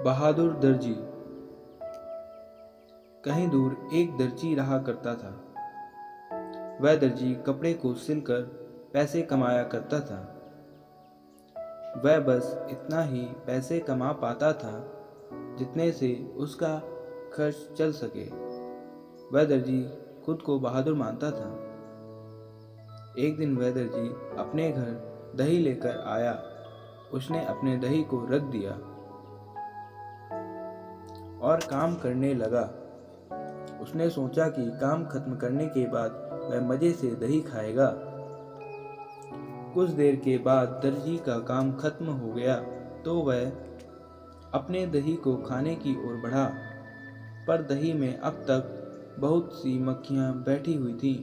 बहादुर दर्जी। कहीं दूर एक दर्जी रहा करता था। वह दर्जी कपड़े को सिलकर पैसे कमाया करता था। वह बस इतना ही पैसे कमा पाता था जितने से उसका खर्च चल सके। वह दर्जी खुद को बहादुर मानता था। एक दिन वह दर्जी अपने घर दही लेकर आया। उसने अपने दही को रख दिया और काम करने लगा। उसने सोचा कि काम खत्म करने के बाद वह मजे से दही खाएगा। कुछ देर के बाद दर्जी का काम खत्म हो गया तो वह अपने दही को खाने की ओर बढ़ा, पर दही में अब तक बहुत सी मक्खियां बैठी हुई थीं।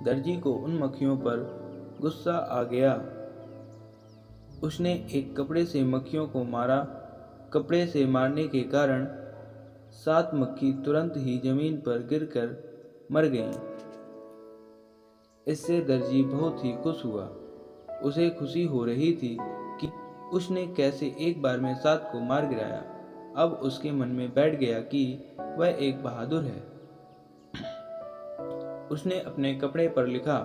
दर्जी को उन मक्खियों पर गुस्सा आ गया। उसने एक कपड़े से मक्खियों को मारा। कपड़े से मारने के कारण 7 मक्खी तुरंत ही जमीन पर गिरकर मर गईं। इससे दर्जी बहुत ही खुश हुआ। उसे खुशी हो रही थी कि उसने कैसे एक बार में 7 को मार गिराया। अब उसके मन में बैठ गया कि वह एक बहादुर है। उसने अपने कपड़े पर लिखा,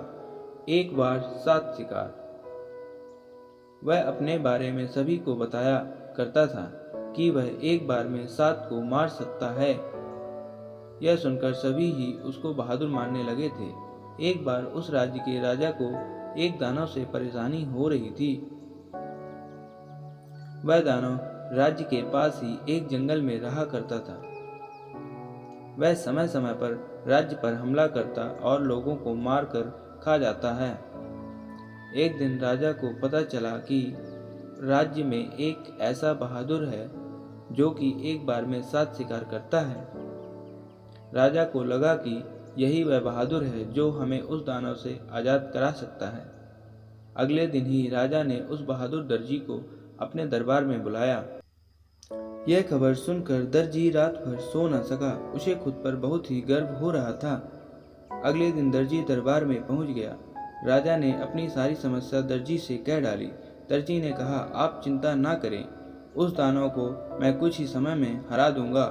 एक बार 7 शिकार। वह अपने बारे में सभी को बताया करता था कि वह एक बार में 7 को मार सकता है। यह सुनकर सभी ही उसको बहादुर मानने लगे थे। एक बार उस राज्य के राजा को एक दानव से परेशानी हो रही थी। वह दानव राज्य के पास ही एक जंगल में रहा करता था। वह समय समय पर राज्य पर हमला करता और लोगों को मारकर खा जाता है। एक दिन राजा को पता चला कि राज्य में एक ऐसा बहादुर है जो कि एक बार में 7 शिकार करता है। राजा को लगा कि यही वह बहादुर है जो हमें उस दानव से आज़ाद करा सकता है। अगले दिन ही राजा ने उस बहादुर दर्जी को अपने दरबार में बुलाया। यह खबर सुनकर दर्जी रात भर सो न सका। उसे खुद पर बहुत ही गर्व हो रहा था। अगले दिन दर्जी दरबार में पहुंच गया। राजा ने अपनी सारी समस्या दर्जी से कह डाली। दर्जी ने कहा, आप चिंता ना करें, उस दानव को मैं कुछ ही समय में हरा दूंगा।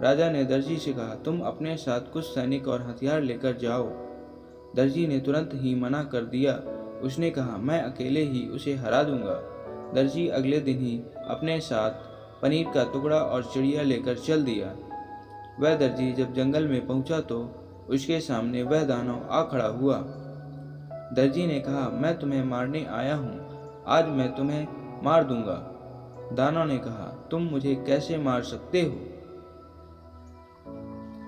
राजा ने दर्जी से कहा, तुम अपने साथ कुछ सैनिक और हथियार लेकर जाओ। दर्जी ने तुरंत ही मना कर दिया। उसने कहा, मैं अकेले ही उसे हरा दूंगा। दर्जी अगले दिन ही अपने साथ पनीर का टुकड़ा और चिड़िया लेकर चल दिया। वह दर्जी जब जंगल में पहुंचा तो उसके सामने वह दानव आ खड़ा हुआ। दर्जी ने कहा, मैं तुम्हें मारने आया हूँ, आज मैं तुम्हें मार दूंगा। दानव ने कहा, तुम मुझे कैसे मार सकते हो?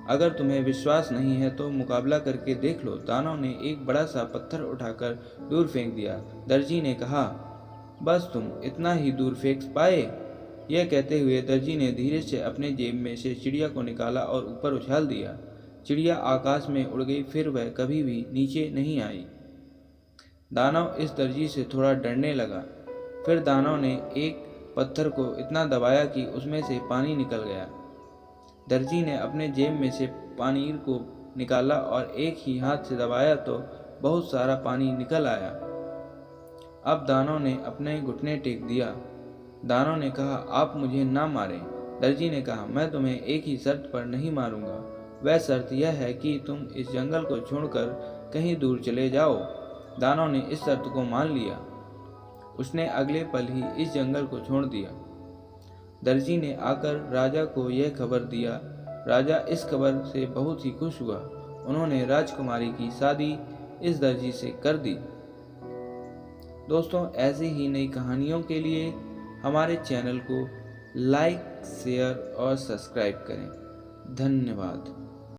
अगर तुम्हें विश्वास नहीं है तो मुकाबला करके देख लो। दानव ने एक बड़ा सा पत्थर उठाकर दूर फेंक दिया। दर्जी ने कहा, बस तुम इतना ही दूर फेंक पाए? यह कहते हुए दर्जी ने धीरे से अपने जेब में से चिड़िया को निकाला और ऊपर उछाल दिया। चिड़िया आकाश में उड़ गई, फिर वह कभी भी नीचे नहीं आई। दानव इस दर्जी से थोड़ा डरने लगा। फिर दानव ने एक पत्थर को इतना दबाया कि उसमें से पानी निकल गया। दर्जी ने अपने जेब में से पनीर को निकाला और एक ही हाथ से दबाया तो बहुत सारा पानी निकल आया। अब दानव ने अपने घुटने टेक दिया। दानव ने कहा, आप मुझे ना मारें। दर्जी ने कहा, मैं तुम्हें एक ही शर्त पर नहीं मारूंगा। वह शर्त यह है कि तुम इस जंगल को छोड़कर कहीं दूर चले जाओ। दानव ने इस शर्त को मान लिया। उसने अगले पल ही इस जंगल को छोड़ दिया। दर्जी ने आकर राजा को यह खबर दिया। राजा इस खबर से बहुत ही खुश हुआ। उन्होंने राजकुमारी की शादी इस दर्जी से कर दी। दोस्तों, ऐसी ही नई कहानियों के लिए हमारे चैनल को लाइक, शेयर और सब्सक्राइब करें। धन्यवाद।